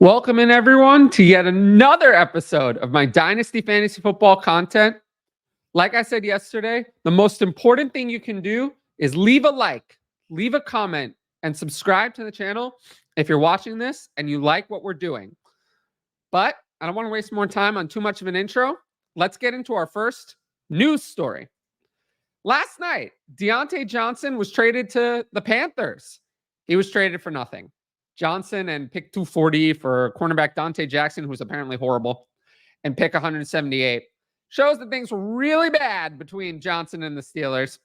Welcome in, everyone, to yet another episode of my Dynasty Fantasy Football content. Like I said yesterday, the most important thing you can do is leave a like, leave a comment, and subscribe to the channel if you're watching this and you like what we're doing. But I don't want to waste more time on too much of an intro. Let's get into our first news story. Last night, Diontae Johnson was traded to the Panthers. He was traded for nothing. Johnson and pick 240 for cornerback Diontae Jackson, who's apparently horrible, and pick 178. Shows that things were really bad between Johnson and the Steelers.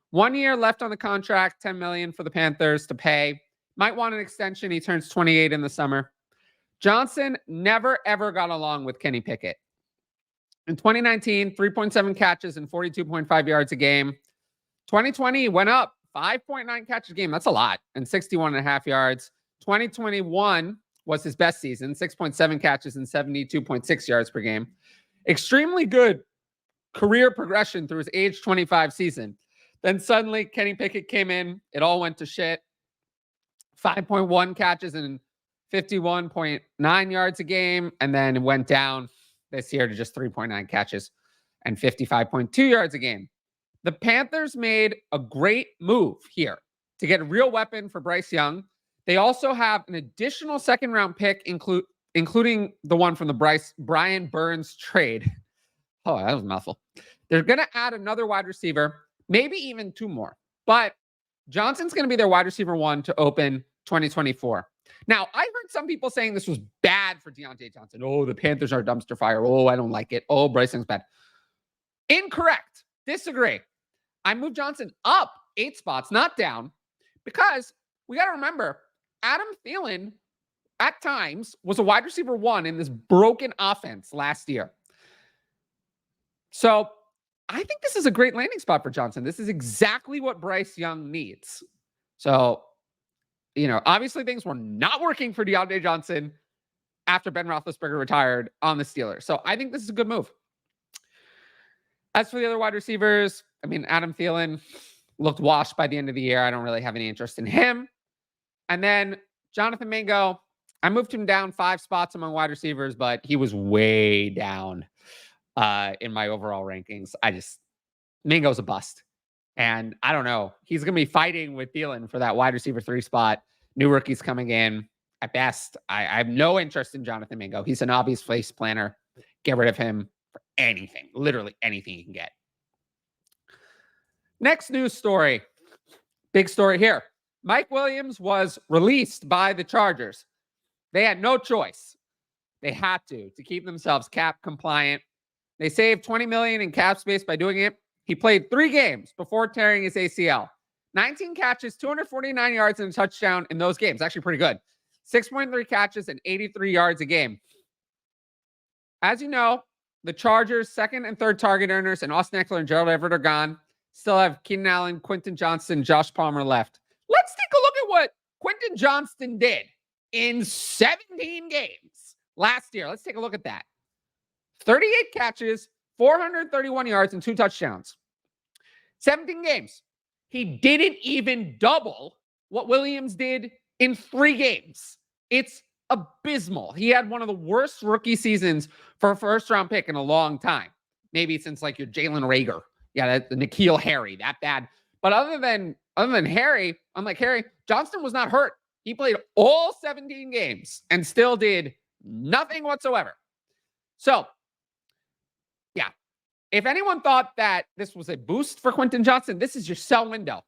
1 year left on the contract, $10 million for the Panthers to pay. Might want an extension. He turns 28 in the summer. Johnson never, ever got along with Kenny Pickett. In 2019, 3.7 catches and 42.5 yards a game. 2020 went up 5.9 catches a game. That's a lot. And 61.5 yards. 2021 was his best season, 6.7 catches and 72.6 yards per game. Extremely good career progression through his age 25 season. Then suddenly Kenny Pickett came in. It all went to shit. 5.1 catches and 51.9 yards a game. And then it went down this year to just 3.9 catches and 55.2 yards a game. The Panthers made a great move here to get a real weapon for Bryce Young. They also have an additional second-round pick, including the one from the Brian Burns trade. Oh, that was a mouthful. They're going to add another wide receiver, maybe even two more. But Johnson's going to be their wide receiver one to open 2024. Now, I heard some people saying this was bad for Diontae Johnson. Oh, the Panthers are a dumpster fire. Oh, I don't like it. Oh, Bryce Young's bad. Incorrect. Disagree. I moved Johnson up 8 spots, not down, because we got to remember, Adam Thielen, at times, was a wide receiver one in this broken offense last year. So I think this is a great landing spot for Johnson. This is exactly what Bryce Young needs. So, obviously things were not working for Diontae Johnson after Ben Roethlisberger retired on the Steelers. So I think this is a good move. As for the other wide receivers, Adam Thielen looked washed by the end of the year. I don't really have any interest in him. And then Jonathan Mingo, I moved him down 5 spots among wide receivers, but he was way down in my overall rankings. Mingo's a bust. And I don't know. He's going to be fighting with Thielen for that wide receiver 3 spot. New rookies coming in. At best, I have no interest in Jonathan Mingo. He's an obvious face planner. Get rid of him for anything. Literally anything you can get. Next news story. Big story here. Mike Williams was released by the Chargers. They had no choice. They had to keep themselves cap compliant. They saved $20 million in cap space by doing it. He played 3 games before tearing his ACL. 19 catches, 249 yards, and a touchdown in those games. Actually pretty good. 6.3 catches and 83 yards a game. As you know, the Chargers' second and third target earners and Austin Eckler and Gerald Everett are gone. Still have Keenan Allen, Quentin Johnston, Josh Palmer left. Let's take a look at what Quentin Johnston did in 17 games last year. Let's take a look at that. 38 catches, 431 yards, and 2 touchdowns. 17 games. He didn't even double what Williams did in 3 games. It's abysmal. He had one of the worst rookie seasons for a first-round pick in a long time. Maybe since your Jalen Reagor. Yeah, the N'Keal Harry, that bad. But other than Harry, unlike Harry, Johnston was not hurt. He played all 17 games and still did nothing whatsoever. So, yeah. If anyone thought that this was a boost for Quentin Johnston, this is your sell window.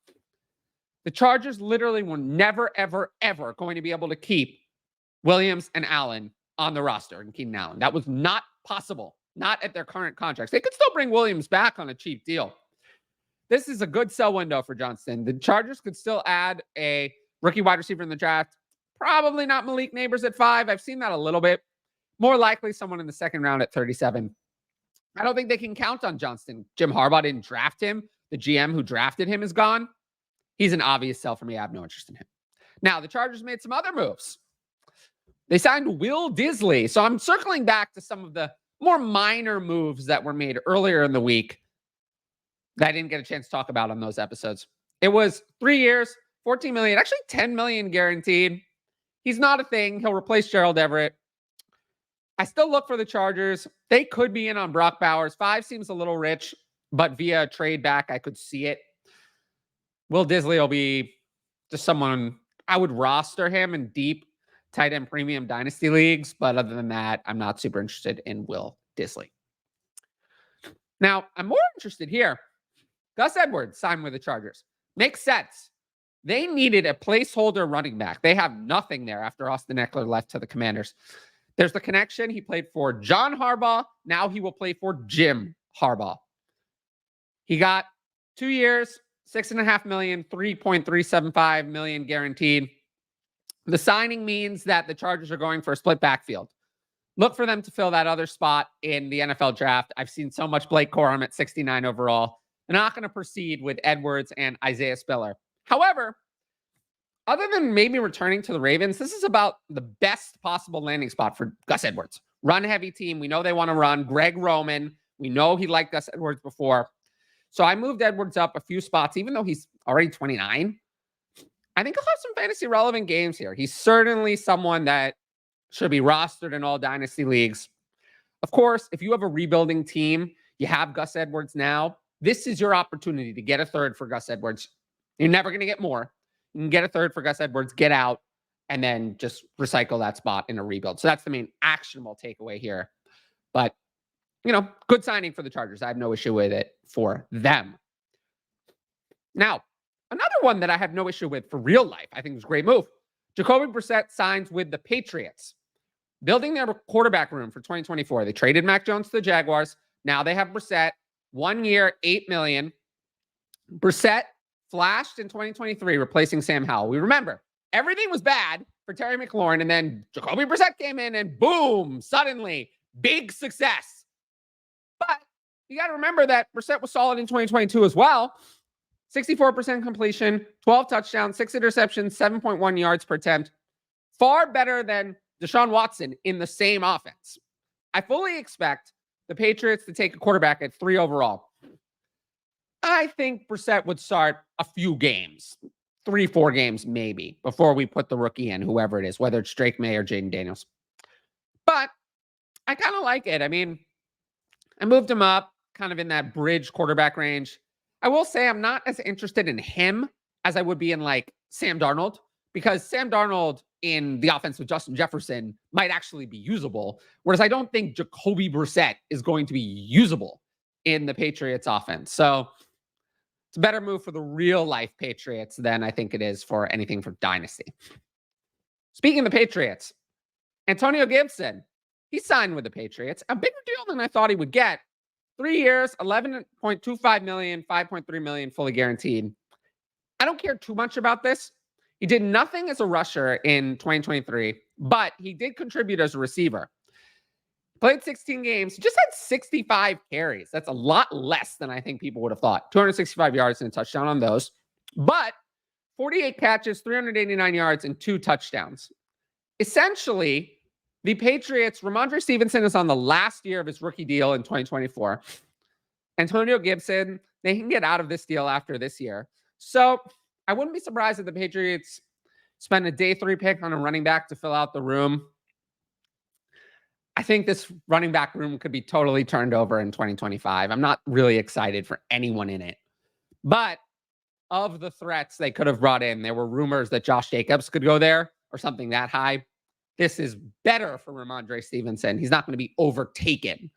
The Chargers literally were never, ever, ever going to be able to keep Williams and Allen on the roster, and Keenan Allen. That was not possible. Not at their current contracts. They could still bring Williams back on a cheap deal. This is a good sell window for Johnston. The Chargers could still add a rookie wide receiver in the draft. Probably not Malik Neighbors at 5. I've seen that a little bit. More likely someone in the second round at 37. I don't think they can count on Johnston. Jim Harbaugh didn't draft him. The GM who drafted him is gone. He's an obvious sell for me. I have no interest in him. Now, the Chargers made some other moves. They signed Will Disley. So I'm circling back to some of the more minor moves that were made earlier in the week that I didn't get a chance to talk about on those episodes. It was 3 years, $14 million, actually $10 million guaranteed. He's not a thing. He'll replace Gerald Everett. I still look for the Chargers. They could be in on Brock Bowers. 5 seems a little rich, but via trade back, I could see it. Will Disley will be just someone I would roster him in deep tight end premium dynasty leagues. But other than that, I'm not super interested in Will Disley. Now, I'm more interested here. Gus Edwards signed with the Chargers. Makes sense. They needed a placeholder running back. They have nothing there after Austin Eckler left to the Commanders. There's the connection. He played for John Harbaugh. Now he will play for Jim Harbaugh. He got 2 years, $6.5 million, $3.375 million guaranteed. The signing means that the Chargers are going for a split backfield. Look for them to fill that other spot in the NFL draft. I've seen so much Blake Corum at 69 overall. They're not going to proceed with Edwards and Isaiah Spiller. However, other than maybe returning to the Ravens, this is about the best possible landing spot for Gus Edwards. Run-heavy team. We know they want to run. Greg Roman. We know he liked Gus Edwards before. So I moved Edwards up a few spots, even though he's already 29. I think he'll have some fantasy relevant games here. He's certainly someone that should be rostered in all dynasty leagues. Of course, if you have a rebuilding team, you have Gus Edwards now. This is your opportunity to get a third for Gus Edwards. You're never going to get more. You can get a third for Gus Edwards, get out, and then just recycle that spot in a rebuild. So that's the main actionable takeaway here. But, good signing for the Chargers. I have no issue with it for them. Now, another one that I have no issue with for real life, I think was a great move. Jacoby Brissett signs with the Patriots, building their quarterback room for 2024. They traded Mac Jones to the Jaguars. Now they have Brissett, 1 year, $8 million. Brissett flashed in 2023, replacing Sam Howell. We remember everything was bad for Terry McLaurin, and then Jacoby Brissett came in, and boom, suddenly big success. But you got to remember that Brissett was solid in 2022 as well. 64% completion, 12 touchdowns, 6 interceptions, 7.1 yards per attempt. Far better than Deshaun Watson in the same offense. I fully expect the Patriots to take a quarterback at 3 overall. I think Brissett would start a few games, 3-4 games maybe, before we put the rookie in, whoever it is, whether it's Drake May or Jaden Daniels. But I kind of like it. I mean, I moved him up kind of in that bridge quarterback range. I will say I'm not as interested in him as I would be in like Sam Darnold, because Sam Darnold in the offense with Justin Jefferson might actually be usable, whereas I don't think Jacoby Brissett is going to be usable in the Patriots offense. So it's a better move for the real life Patriots than I think it is for anything for Dynasty. Speaking of the Patriots, Antonio Gibson, he signed with the Patriots. A bigger deal than I thought he would get. 3 years, $11.25 million, $5.3 million fully guaranteed. I don't care too much about this. He did nothing as a rusher in 2023, but he did contribute as a receiver. Played 16 games, just had 65 carries. That's a lot less than I think people would have thought. 265 yards and a touchdown on those. But 48 catches, 389 yards, and 2 touchdowns. Essentially, the Patriots, Ramondre Stevenson is on the last year of his rookie deal in 2024. Antonio Gibson, they can get out of this deal after this year. So I wouldn't be surprised if the Patriots spend a day 3 pick on a running back to fill out the room. I think this running back room could be totally turned over in 2025. I'm not really excited for anyone in it. But of the threats they could have brought in, there were rumors that Josh Jacobs could go there or something that high. This is better for Ramondre Stevenson. He's not going to be overtaken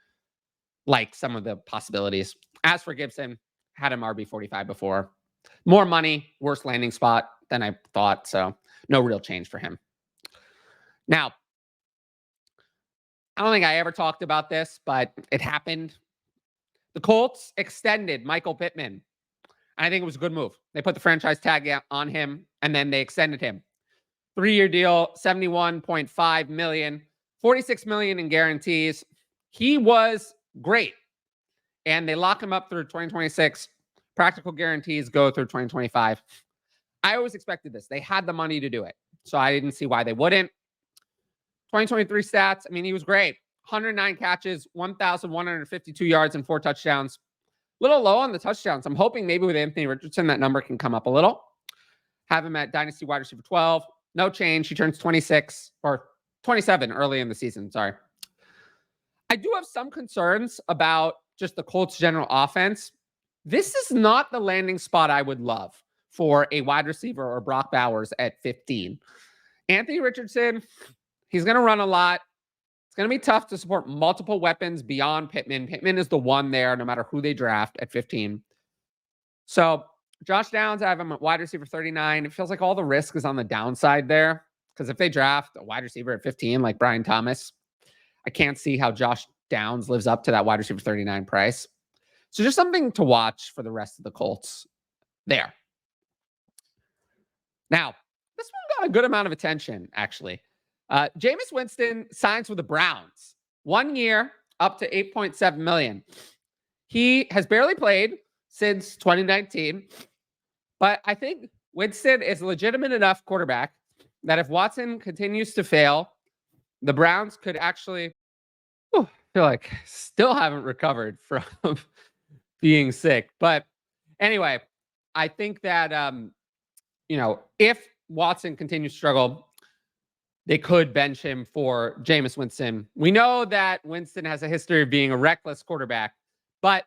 like some of the possibilities. As for Gibson, had him RB45 before. More money, worse landing spot than I thought. So no real change for him. Now, I don't think I ever talked about this, but it happened. The Colts extended Michael Pittman. I think it was a good move. They put the franchise tag on him, and then they extended him. 3-year deal, $71.5 million, $46 million in guarantees. He was great. And they lock him up through 2026. Practical guarantees go through 2025. I always expected this. They had the money to do it. So I didn't see why they wouldn't. 2023 stats, I mean, he was great. 109 catches, 1,152 yards, and 4 touchdowns. A little low on the touchdowns. I'm hoping maybe with Anthony Richardson, that number can come up a little. Have him at Dynasty wide receiver 12. No change. He turns 26 or 27 early in the season. Sorry. I do have some concerns about just the Colts' general offense. This is not the landing spot I would love for a wide receiver or Brock Bowers at 15. Anthony Richardson, he's going to run a lot. It's going to be tough to support multiple weapons beyond Pittman. Pittman is the one there, no matter who they draft at 15. So Josh Downs, I have him at wide receiver 39. It feels like all the risk is on the downside there, because if they draft a wide receiver at 15, like Brian Thomas, I can't see how Josh Downs lives up to that wide receiver 39 price. So just something to watch for the rest of the Colts there. Now, this one got a good amount of attention, actually. Jameis Winston signs with the Browns. 1 year, up to $8.7 million. He has barely played since 2019, but I think Winston is a legitimate enough quarterback that if Watson continues to fail, the Browns could actually feel like still haven't recovered from being sick. But anyway, I think that, if Watson continues to struggle, they could bench him for Jameis Winston. We know that Winston has a history of being a reckless quarterback, but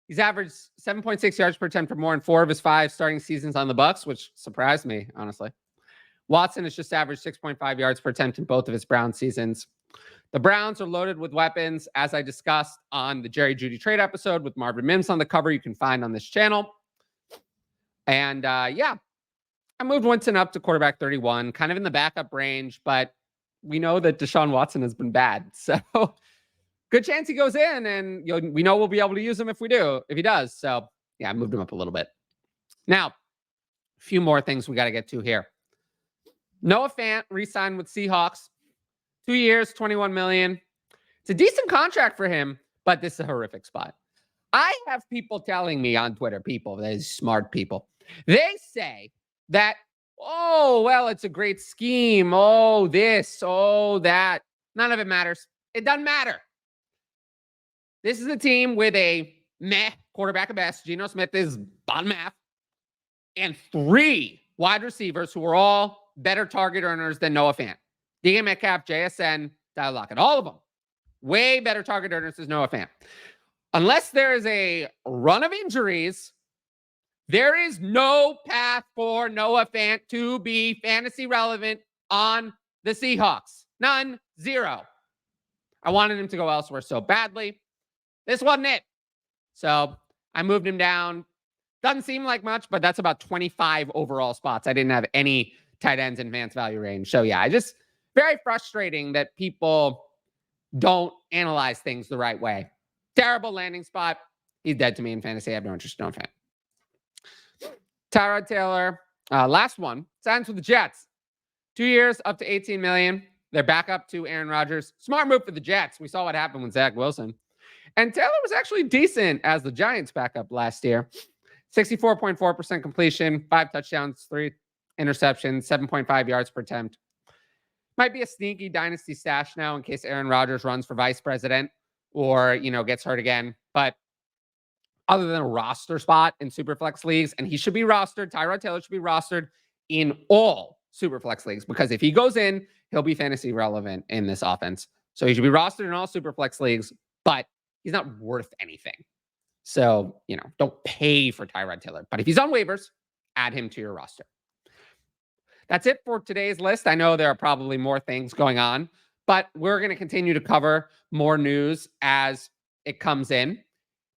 he's averaged 7.6 yards per attempt for more in 4 of his 5 starting seasons on the Bucs, which surprised me, honestly. Watson has just averaged 6.5 yards per attempt in both of his Browns seasons. The Browns are loaded with weapons, as I discussed on the Jerry Jeudy trade episode with Marvin Mims on the cover you can find on this channel. And I moved Winston up to quarterback 31, kind of in the backup range, but we know that Deshaun Watson has been bad. So good chance he goes in, and we know we'll be able to use him if he does. So I moved him up a little bit. Now, a few more things we got to get to here. Noah Fant re-signed with Seahawks. 2 years, $21 million. It's a decent contract for him, but this is a horrific spot. I have people telling me on Twitter, they're smart people. They say that, it's a great scheme. This, that. None of it matters. It doesn't matter. This is a team with a meh quarterback at best. Geno Smith is bottom half. And 3 wide receivers who are all better target earners than Noah Fant. DK Metcalf, JSN, Tyler Lockett. All of them. Way better target earners than Noah Fant. Unless there is a run of injuries, there is no path for Noah Fant to be fantasy relevant on the Seahawks. None. 0. I wanted him to go elsewhere so badly. This wasn't it. So I moved him down. Doesn't seem like much, but that's about 25 overall spots. I didn't have any tight ends in Fant's value range. So very frustrating that people don't analyze things the right way. Terrible landing spot. He's dead to me in fantasy. I have no interest in Noah Fant. Tyrod Taylor, last one, signs with the Jets. 2 years, up to $18 million. They're back up to Aaron Rodgers. Smart move for the Jets. We saw what happened with Zach Wilson. And Taylor was actually decent as the Giants backup last year. 64.4% completion, 5 touchdowns, 3 interceptions, 7.5 yards per attempt. Might be a sneaky dynasty stash now in case Aaron Rodgers runs for vice president or, gets hurt again. But other than a roster spot in Superflex leagues, and he should be rostered, Tyrod Taylor should be rostered in all Superflex leagues, because if he goes in, he'll be fantasy relevant in this offense. So he should be rostered in all Superflex leagues, but he's not worth anything. So, don't pay for Tyrod Taylor. But if he's on waivers, add him to your roster. That's it for today's list. I know there are probably more things going on, but we're going to continue to cover more news as it comes in.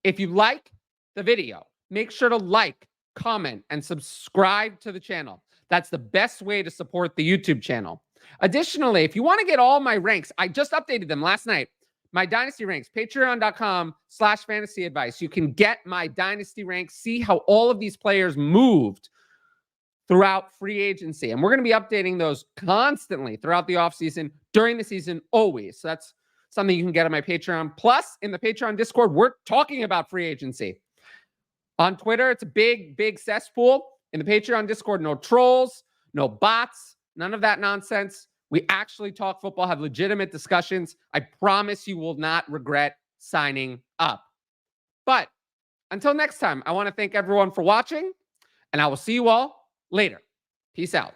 If you like the video, make sure to like, comment, and subscribe to the channel. That's the best way to support the YouTube channel. Additionally, if you want to get all my ranks, I just updated them last night. My Dynasty ranks, patreon.com/fantasy advice. You can get my Dynasty ranks, see how all of these players moved throughout free agency. And we're going to be updating those constantly throughout the offseason, during the season, always. So that's something you can get on my Patreon. Plus, in the Patreon Discord, we're talking about free agency. On Twitter, it's a big, big cesspool. In the Patreon Discord, no trolls, no bots, none of that nonsense. We actually talk football, have legitimate discussions. I promise you will not regret signing up. But until next time, I want to thank everyone for watching, and I will see you all later. Peace out.